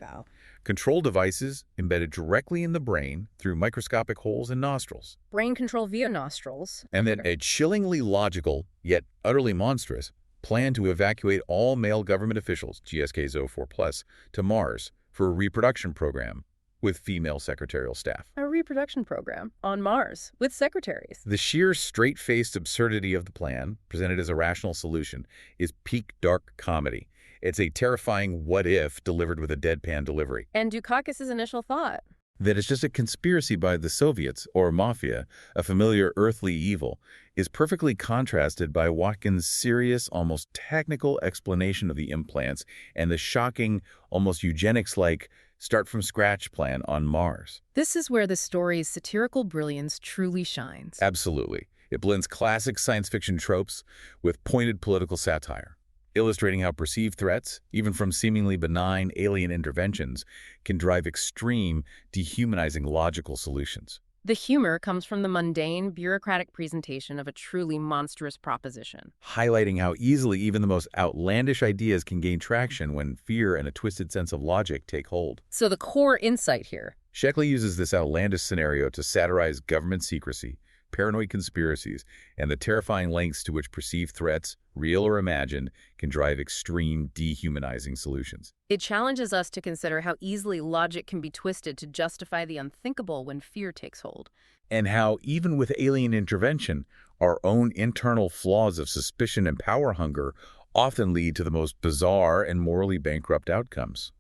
Speaker 2: Control devices embedded directly in the brain through microscopic holes in nostrils.
Speaker 1: Brain control via nostrils.
Speaker 2: And then a chillingly logical, yet utterly monstrous, plan to evacuate all male government officials, GSK's 04+, to Mars for a reproduction program with female secretarial staff.
Speaker 1: A reproduction program on Mars with secretaries.
Speaker 2: The sheer straight-faced absurdity of the plan, presented as a rational solution, is peak dark comedy. It's a terrifying what-if delivered with a deadpan delivery.
Speaker 1: And Dukakis' initial thought?
Speaker 2: That it's just a conspiracy by the Soviets, or mafia, a familiar earthly evil, is perfectly contrasted by Watkins' serious, almost technical explanation of the implants and the shocking, almost eugenics-like start-from-scratch plan on Mars.
Speaker 1: This is where the story's satirical brilliance truly shines.
Speaker 2: Absolutely. It blends classic science fiction tropes with pointed political satire, illustrating how perceived threats, even from seemingly benign alien interventions, can drive extreme, dehumanizing logical solutions.
Speaker 1: The humor comes from the mundane, bureaucratic presentation of a truly monstrous proposition,
Speaker 2: highlighting how easily even the most outlandish ideas can gain traction when fear and a twisted sense of logic take hold.
Speaker 1: So the core insight here.
Speaker 2: Sheckley uses this outlandish scenario to satirize government secrecy, paranoid conspiracies, and the terrifying lengths to which perceived threats, real or imagined, can drive extreme, dehumanizing solutions.
Speaker 1: It challenges us to consider how easily logic can be twisted to justify the unthinkable when fear takes hold.
Speaker 2: And how, even with alien intervention, our own internal flaws of suspicion and power hunger often lead to the most bizarre and morally bankrupt outcomes.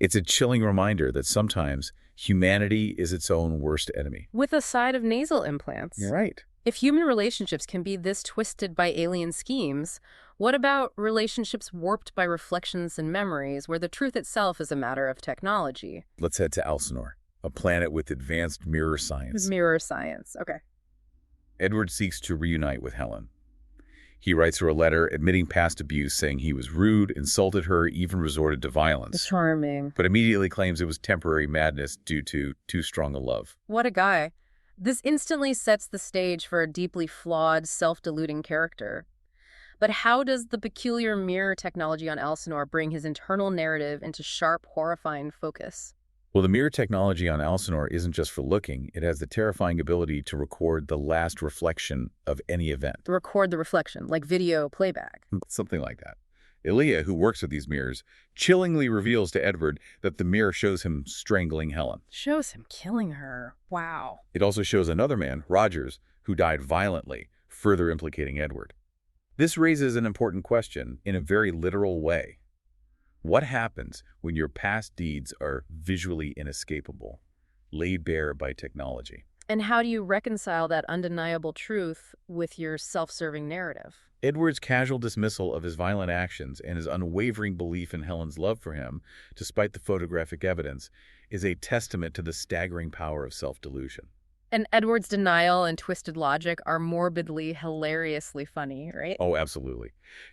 Speaker 2: It's a chilling reminder that sometimes humanity is its own worst enemy.
Speaker 1: With a side of nasal implants.
Speaker 2: You're right.
Speaker 1: If human relationships can be this twisted by alien schemes, what about relationships warped by reflections and memories where the truth itself is a matter of technology?
Speaker 2: Let's head to Elsinore, a planet with advanced mirror science.
Speaker 1: Mirror science, okay.
Speaker 2: Edward seeks to reunite with Helen. He writes her a letter admitting past abuse, saying he was rude, insulted her, even resorted to violence.
Speaker 1: Charming.
Speaker 2: But immediately claims it was temporary madness due to too strong a love.
Speaker 1: What a guy. This instantly sets the stage for a deeply flawed, self-deluding character. But how does the peculiar mirror technology on Elsinore bring his internal narrative into sharp, horrifying focus?
Speaker 2: Well, the mirror technology on Elsinore isn't just for looking. It has the terrifying ability to record the last reflection of any event.
Speaker 1: Record the reflection, like video playback.
Speaker 2: Something like that. Elia, who works with these mirrors, chillingly reveals to Edward that the mirror shows him strangling Helen.
Speaker 1: Shows him killing her. Wow.
Speaker 2: It also shows another man, Rogers, who died violently, further implicating Edward. This raises an important question in a very literal way. What happens when your past deeds are visually inescapable, laid bare by technology?
Speaker 1: And how do you reconcile that undeniable truth with your self-serving narrative?
Speaker 2: Edward's casual dismissal of his violent actions and his unwavering belief in Helen's love for him, despite the photographic evidence, is a testament to the staggering power of self-delusion.
Speaker 1: And Edward's denial and twisted logic are morbidly, hilariously funny, right?
Speaker 2: Oh, absolutely.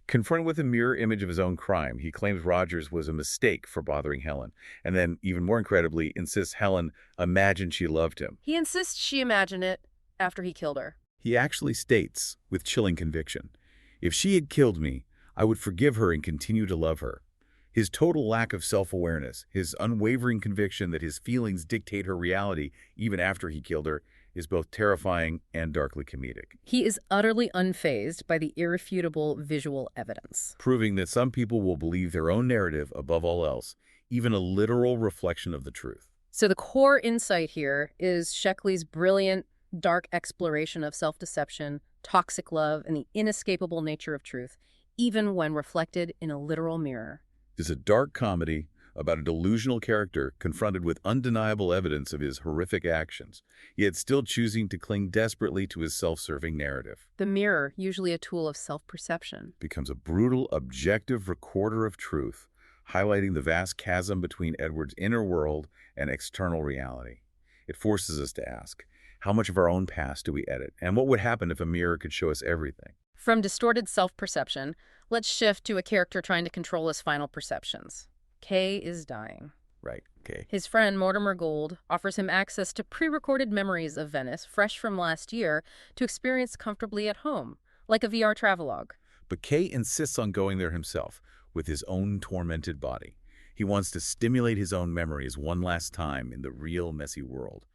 Speaker 2: Confronted with a mirror image of his own crime, he claims Rogers was a mistake for bothering Helen, and then, even more incredibly, insists Helen imagined she loved him.
Speaker 1: He insists she imagined it after he killed her.
Speaker 2: He actually states, with chilling conviction, "If she had killed me, I would forgive her and continue to love her." His total lack of self-awareness, his unwavering conviction that his feelings dictate her reality even after he killed her, is both terrifying and darkly comedic.
Speaker 1: He is utterly unfazed by the irrefutable visual evidence,
Speaker 2: proving that some people will believe their own narrative above all else, even a literal reflection of the truth.
Speaker 1: So the core insight here is Sheckley's brilliant, dark exploration of self-deception, toxic love, and the inescapable nature of truth, even when reflected in a literal mirror.
Speaker 2: It's a dark comedy about a delusional character confronted with undeniable evidence of his horrific actions, yet still choosing to cling desperately to his self-serving narrative.
Speaker 1: The mirror, usually a tool of self-perception,
Speaker 2: becomes a brutal, objective recorder of truth, highlighting the vast chasm between Edward's inner world and external reality. It forces us to ask, how much of our own past do we edit, and what would happen if a mirror could show us everything?
Speaker 1: From distorted self-perception, let's shift to a character trying to control his final perceptions. Kay is dying.
Speaker 2: Right, Kay.
Speaker 1: His friend, Mortimer Gould, offers him access to pre-recorded memories of Venice, fresh from last year, to experience comfortably at home, like a VR travelogue.
Speaker 2: But Kay insists on going there himself, with his own tormented body. He wants to stimulate his own memories one last time in the real, messy world.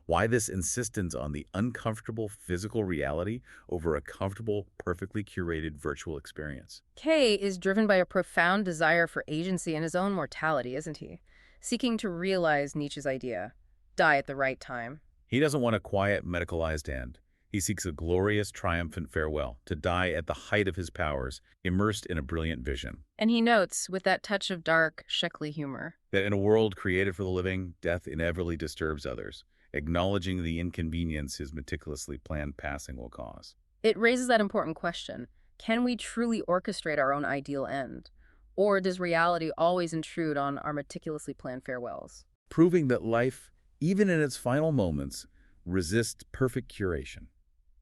Speaker 2: Why this insistence on the uncomfortable physical reality over a comfortable, perfectly curated virtual experience?
Speaker 1: Kay is driven by a profound desire for agency in his own mortality, isn't he? Seeking to realize Nietzsche's idea, die at the right time.
Speaker 2: He doesn't want a quiet, medicalized end. He seeks a glorious, triumphant farewell, to die at the height of his powers, immersed in a brilliant vision.
Speaker 1: And he notes, with that touch of dark, Sheckley humor,
Speaker 2: that in a world created for the living, death inevitably disturbs others, acknowledging the inconvenience his meticulously planned passing will cause.
Speaker 1: It raises that important question. Can we truly orchestrate our own ideal end? Or does reality always intrude on our meticulously planned farewells?
Speaker 2: Proving that life, even in its final moments, resists perfect curation.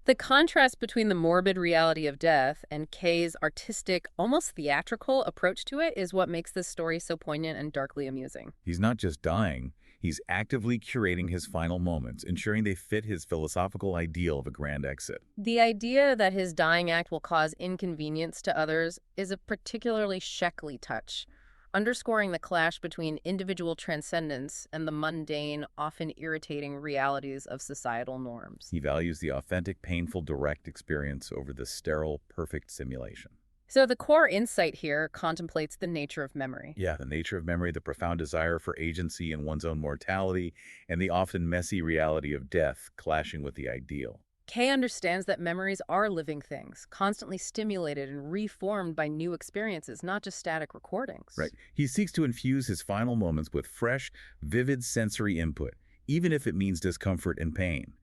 Speaker 1: The contrast between the morbid reality of death and Kay's artistic, almost theatrical approach to it is what makes this story so poignant and darkly amusing.
Speaker 2: He's not just dying, he's actively curating his final moments, ensuring they fit his philosophical ideal of a grand exit.
Speaker 1: The idea that his dying act will cause inconvenience to others is a particularly Sheckley touch, underscoring the clash between individual transcendence and the mundane, often irritating realities of societal norms.
Speaker 2: He values the authentic, painful, direct experience over the sterile, perfect simulation.
Speaker 1: So the core insight here contemplates the nature of memory.
Speaker 2: Yeah, the nature of memory, the profound desire for agency in one's own mortality, and the often messy reality of death clashing with the ideal.
Speaker 1: Kay understands that memories are living things, constantly stimulated and reformed by new experiences, not just static recordings.
Speaker 2: Right. He seeks to infuse his final moments with fresh, vivid sensory input, even if it means discomfort and pain,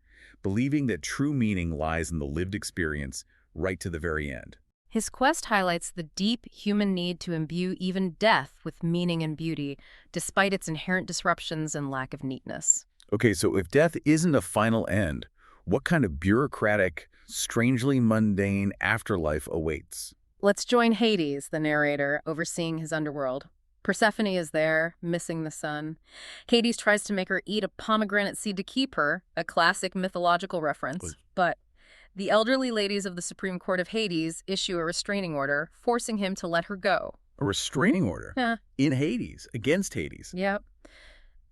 Speaker 2: believing that true meaning lies in the lived experience right to the very end.
Speaker 1: His quest highlights the deep human need to imbue even death with meaning and beauty, despite its inherent disruptions and lack of neatness.
Speaker 2: Okay, so if death isn't a final end, what kind of bureaucratic, strangely mundane afterlife awaits?
Speaker 1: Let's join Hades, the narrator, overseeing his underworld. Persephone is there, missing the sun. Hades tries to make her eat a pomegranate seed to keep her, a classic mythological reference. But the elderly ladies of the Supreme Court of Hades issue a restraining order, forcing him to let her go.
Speaker 2: A restraining order?
Speaker 1: Yeah.
Speaker 2: In Hades, against Hades.
Speaker 1: Yep.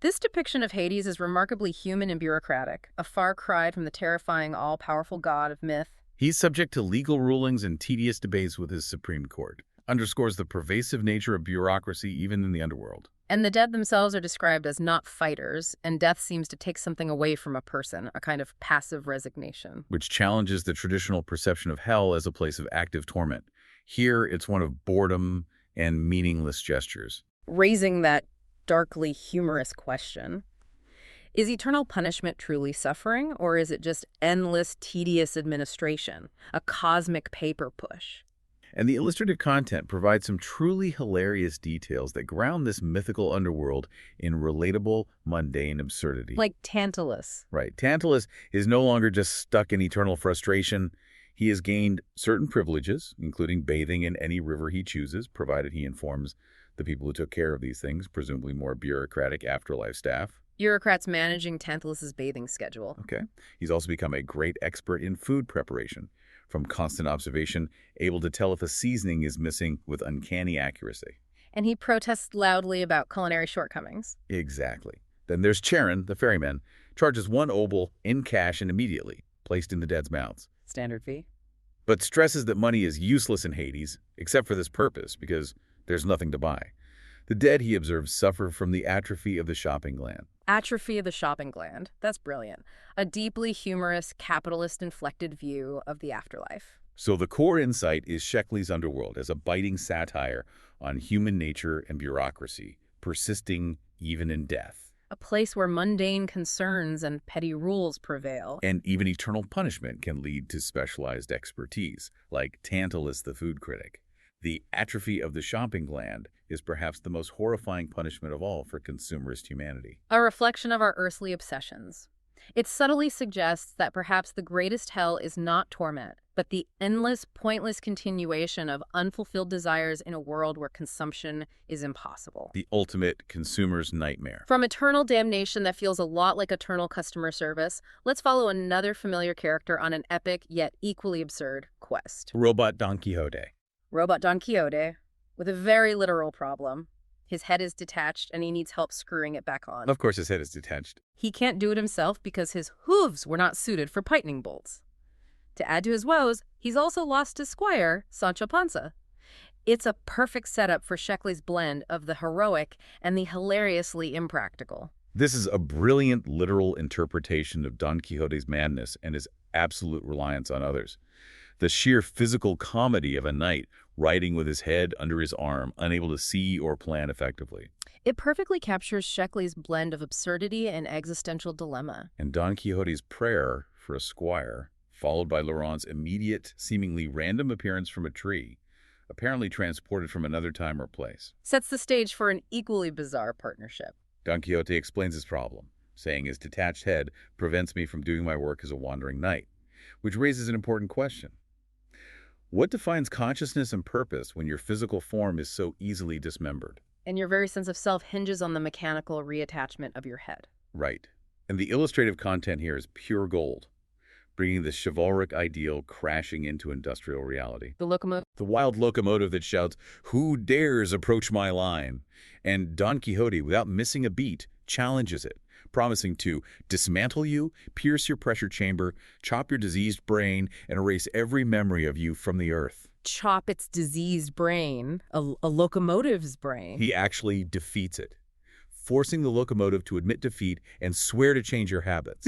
Speaker 1: This depiction of Hades is remarkably human and bureaucratic, a far cry from the terrifying, all-powerful god of myth.
Speaker 2: He's subject to legal rulings and tedious debates with his Supreme Court. Underscores the pervasive nature of bureaucracy even in the underworld.
Speaker 1: And the dead themselves are described as not fighters, and death seems to take something away from a person, a kind of passive resignation.
Speaker 2: Which challenges the traditional perception of hell as a place of active torment. Here, it's one of boredom and meaningless gestures.
Speaker 1: Raising that darkly humorous question, is eternal punishment truly suffering, or is it just endless, tedious administration, a cosmic paper push?
Speaker 2: And the illustrative content provides some truly hilarious details that ground this mythical underworld in relatable, mundane absurdity.
Speaker 1: Like Tantalus.
Speaker 2: Right. Tantalus is no longer just stuck in eternal frustration. He has gained certain privileges, including bathing in any river he chooses, provided he informs the people who took care of these things, presumably more bureaucratic afterlife staff.
Speaker 1: Bureaucrats managing Tantalus's bathing schedule.
Speaker 2: Okay. He's also become a great expert in food preparation. From constant observation, able to tell if a seasoning is missing with uncanny accuracy.
Speaker 1: And he protests loudly about culinary shortcomings.
Speaker 2: Exactly. Then there's Charon, the ferryman, charges 1 obol in cash and immediately placed in the dead's mouths.
Speaker 1: Standard fee.
Speaker 2: But stresses that money is useless in Hades, except for this purpose, because there's nothing to buy. The dead, he observes, suffer from the atrophy of the shopping gland.
Speaker 1: Atrophy of the shopping gland. That's brilliant. A deeply humorous, capitalist-inflected view of the afterlife.
Speaker 2: So the core insight is Sheckley's Underworld as a biting satire on human nature and bureaucracy, persisting even in death.
Speaker 1: A place where mundane concerns and petty rules prevail.
Speaker 2: And even eternal punishment can lead to specialized expertise, like Tantalus the food critic. The atrophy of the shopping gland is perhaps the most horrifying punishment of all for consumerist humanity.
Speaker 1: A reflection of our earthly obsessions. It subtly suggests that perhaps the greatest hell is not torment, but the endless, pointless continuation of unfulfilled desires in a world where consumption is impossible.
Speaker 2: The ultimate consumer's nightmare.
Speaker 1: From eternal damnation that feels a lot like eternal customer service, let's follow another familiar character on an epic yet equally absurd quest.
Speaker 2: Robot Don Quixote.
Speaker 1: Robot Don Quixote, with a very literal problem. His head is detached, and he needs help screwing it back on.
Speaker 2: Of course his head is detached.
Speaker 1: He can't do it himself because his hooves were not suited for lightning bolts. To add to his woes, he's also lost his squire, Sancho Panza. It's a perfect setup for Sheckley's blend of the heroic and the hilariously impractical.
Speaker 2: This is a brilliant literal interpretation of Don Quixote's madness and his absolute reliance on others. The sheer physical comedy of a knight riding with his head under his arm, unable to see or plan effectively.
Speaker 1: It perfectly captures Sheckley's blend of absurdity and existential dilemma.
Speaker 2: And Don Quixote's prayer for a squire, followed by Laurent's immediate, seemingly random appearance from a tree, apparently transported from another time or place.
Speaker 1: Sets the stage for an equally bizarre partnership.
Speaker 2: Don Quixote explains his problem, saying his detached head prevents me from doing my work as a wandering knight, which raises an important question. What defines consciousness and purpose when your physical form is so easily dismembered?
Speaker 1: And your very sense of self hinges on the mechanical reattachment of your head.
Speaker 2: Right. And the illustrative content here is pure gold, bringing the chivalric ideal crashing into industrial reality.
Speaker 1: The locomotive.
Speaker 2: The wild locomotive that shouts, "Who dares approach my line?" And Don Quixote, without missing a beat, challenges it, promising to dismantle you, pierce your pressure chamber, chop your diseased brain, and erase every memory of you from the earth.
Speaker 1: Chop its diseased brain, a locomotive's brain.
Speaker 2: He actually defeats it, forcing the locomotive to admit defeat and swear to change your habits.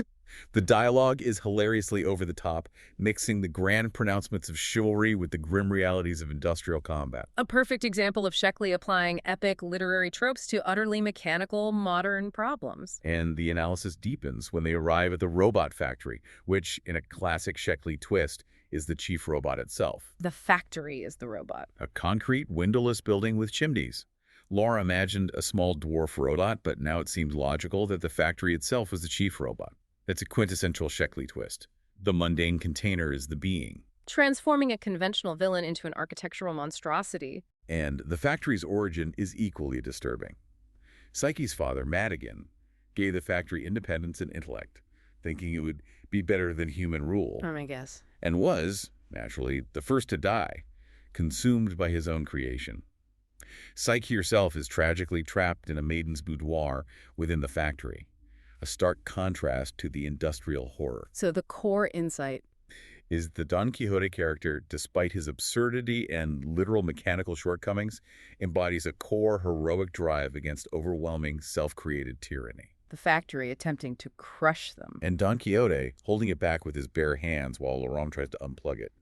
Speaker 2: The dialogue is hilariously over the top, mixing the grand pronouncements of chivalry with the grim realities of industrial combat.
Speaker 1: A perfect example of Sheckley applying epic literary tropes to utterly mechanical modern problems.
Speaker 2: And the analysis deepens when they arrive at the robot factory, which, in a classic Sheckley twist, is the chief robot itself.
Speaker 1: The factory is the robot.
Speaker 2: A concrete, windowless building with chimneys. Laura imagined a small dwarf robot, but now it seems logical that the factory itself was the chief robot. That's a quintessential Sheckley twist. The mundane container is the being.
Speaker 1: Transforming a conventional villain into an architectural monstrosity.
Speaker 2: And the factory's origin is equally disturbing. Psyche's father, Madigan, gave the factory independence and intellect, thinking it would be better than human rule.
Speaker 1: I guess.
Speaker 2: And was, naturally, the first to die, consumed by his own creation. Psyche herself is tragically trapped in a maiden's boudoir within the factory, a stark contrast to the industrial horror.
Speaker 1: So the core insight
Speaker 2: is the Don Quixote character, despite his absurdity and literal mechanical shortcomings, embodies a core heroic drive against overwhelming self-created tyranny.
Speaker 1: The factory attempting to crush them.
Speaker 2: And Don Quixote, holding it back with his bare hands while Laurent tries to unplug it,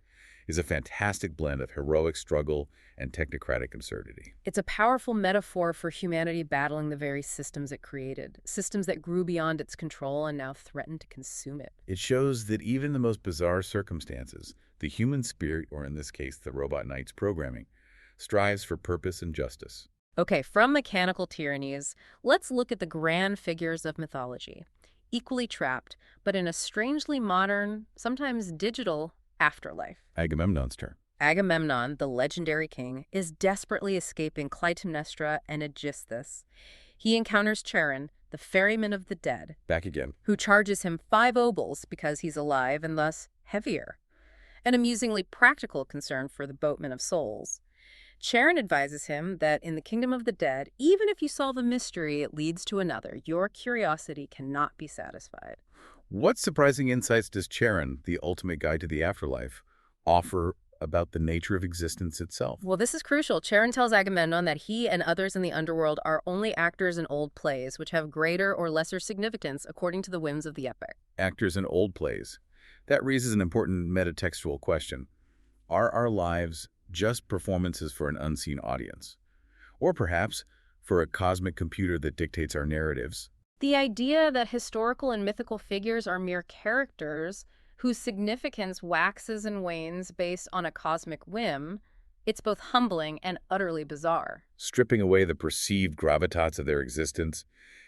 Speaker 2: is a fantastic blend of heroic struggle and technocratic absurdity.
Speaker 1: It's a powerful metaphor for humanity battling the very systems it created, systems that grew beyond its control and now threaten to consume it.
Speaker 2: It shows that even in the most bizarre circumstances, the human spirit, or in this case the robot knight's programming, strives for purpose and justice.
Speaker 1: Okay, from mechanical tyrannies, let's look at the grand figures of mythology, equally trapped, but in a strangely modern, sometimes digital, afterlife.
Speaker 2: Agamemnon's turn.
Speaker 1: Agamemnon, the legendary king, is desperately escaping Clytemnestra and Aegisthus. He encounters Charon, the ferryman of the dead.
Speaker 2: Back again.
Speaker 1: Who charges him 5 obols because he's alive and thus heavier. An amusingly practical concern for the boatman of souls. Charon advises him that in the kingdom of the dead, even if you solve a mystery, it leads to another. Your curiosity cannot be satisfied.
Speaker 2: What surprising insights does Charon, the ultimate guide to the afterlife, offer about the nature of existence itself?
Speaker 1: Well, this is crucial. Charon tells Agamemnon that he and others in the underworld are only actors in old plays, which have greater or lesser significance according to the whims of the epic.
Speaker 2: Actors in old plays. That raises an important metatextual question. Are our lives just performances for an unseen audience? Or perhaps for a cosmic computer that dictates our narratives?
Speaker 1: The idea that historical and mythical figures are mere characters whose significance waxes and wanes based on a cosmic whim, it's both humbling and utterly bizarre.
Speaker 2: Stripping away the perceived gravitas of their existence,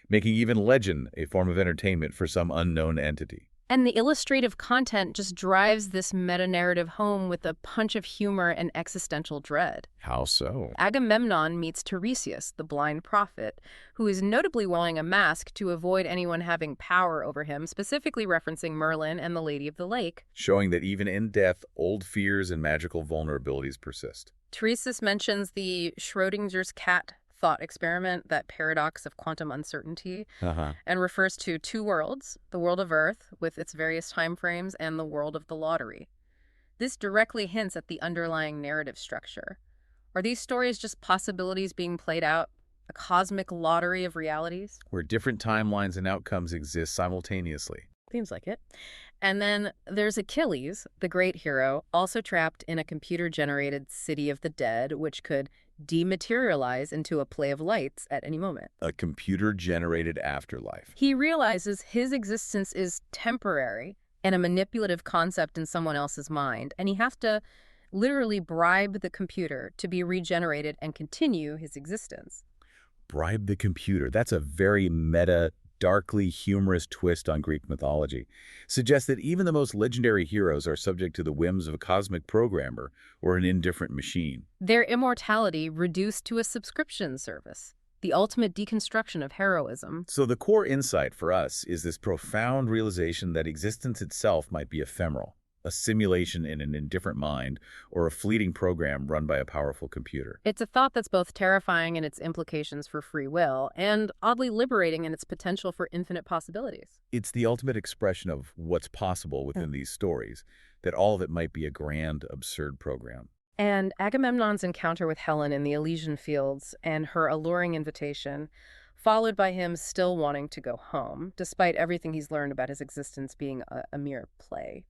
Speaker 2: making even legend a form of entertainment for some unknown entity.
Speaker 1: And the illustrative content just drives this meta-narrative home with a punch of humor and existential dread.
Speaker 2: How so?
Speaker 1: Agamemnon meets Tiresias, the blind prophet, who is notably wearing a mask to avoid anyone having power over him, specifically referencing Merlin and the Lady of the Lake.
Speaker 2: Showing that even in death, old fears and magical vulnerabilities persist.
Speaker 1: Tiresias mentions the Schrodinger's cat thought experiment, that paradox of quantum uncertainty, and refers to 2 worlds, the world of Earth with its various time frames and the world of the lottery. This directly hints at the underlying narrative structure. Are these stories just possibilities being played out, a cosmic lottery of realities?
Speaker 2: Where different timelines and outcomes exist simultaneously.
Speaker 1: Seems like it. And then there's Achilles, the great hero, also trapped in a computer-generated city of the dead, which could dematerialize into a play of lights at any moment.
Speaker 2: A computer-generated afterlife.
Speaker 1: He realizes his existence is temporary and a manipulative concept in someone else's mind, and he has to literally bribe the computer to be regenerated and continue his existence.
Speaker 2: Bribe the computer. That's a very meta, darkly humorous twist on Greek mythology. Suggests that even the most legendary heroes are subject to the whims of a cosmic programmer or an indifferent machine.
Speaker 1: Their immortality reduced to a subscription service. The ultimate deconstruction of heroism.
Speaker 2: So the core insight for us is this profound realization that existence itself might be ephemeral, a simulation in an indifferent mind, or a fleeting program run by a powerful computer.
Speaker 1: It's a thought that's both terrifying in its implications for free will and oddly liberating in its potential for infinite possibilities.
Speaker 2: It's the ultimate expression of what's possible within these stories, that all of it might be a grand, absurd program.
Speaker 1: And Agamemnon's encounter with Helen in the Elysian Fields and her alluring invitation, followed by him still wanting to go home, despite everything he's learned about his existence being a mere play.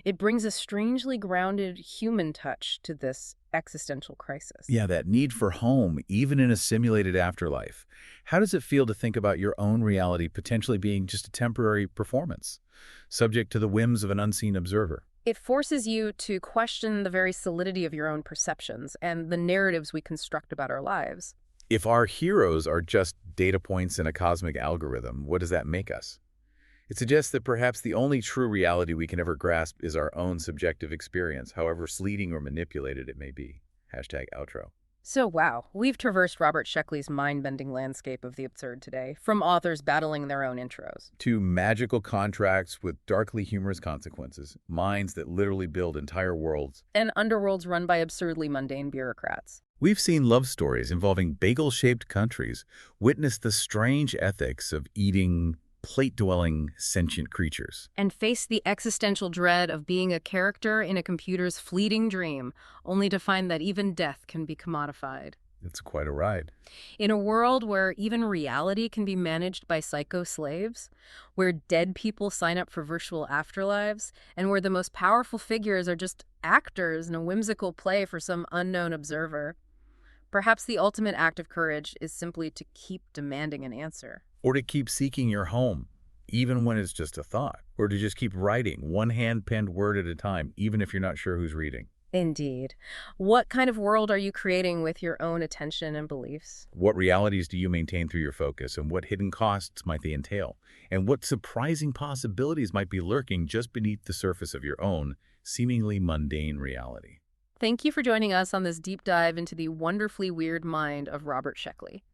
Speaker 1: It brings a strangely grounded human touch to this existential crisis.
Speaker 2: Yeah, that need for home, even in a simulated afterlife. How does it feel to think about your own reality potentially being just a temporary performance, subject to the whims of an unseen observer?
Speaker 1: It forces you to question the very solidity of your own perceptions and the narratives we construct about our lives.
Speaker 2: If our heroes are just data points in a cosmic algorithm, what does that make us? It suggests that perhaps the only true reality we can ever grasp is our own subjective experience, however sleeting or manipulated it may be. #outro.
Speaker 1: So wow, we've traversed Robert Sheckley's mind-bending landscape of the absurd today, from authors battling their own intros
Speaker 2: to magical contracts with darkly humorous consequences, minds that literally build entire worlds,
Speaker 1: and underworlds run by absurdly mundane bureaucrats.
Speaker 2: We've seen love stories involving bagel-shaped countries, witnessed the strange ethics of eating plate-dwelling sentient creatures,
Speaker 1: and face the existential dread of being a character in a computer's fleeting dream, only to find that even death can be commodified.
Speaker 2: It's quite a ride.
Speaker 1: In a world where even reality can be managed by psycho slaves, where dead people sign up for virtual afterlives, and where the most powerful figures are just actors in a whimsical play for some unknown observer, perhaps the ultimate act of courage is simply to keep demanding an answer.
Speaker 2: Or to keep seeking your home, even when it's just a thought. Or to just keep writing, one hand-penned word at a time, even if you're not sure who's reading.
Speaker 1: Indeed. What kind of world are you creating with your own attention and beliefs?
Speaker 2: What realities do you maintain through your focus, and what hidden costs might they entail? And what surprising possibilities might be lurking just beneath the surface of your own, seemingly mundane reality?
Speaker 1: Thank you for joining us on this deep dive into the wonderfully weird mind of Robert Sheckley.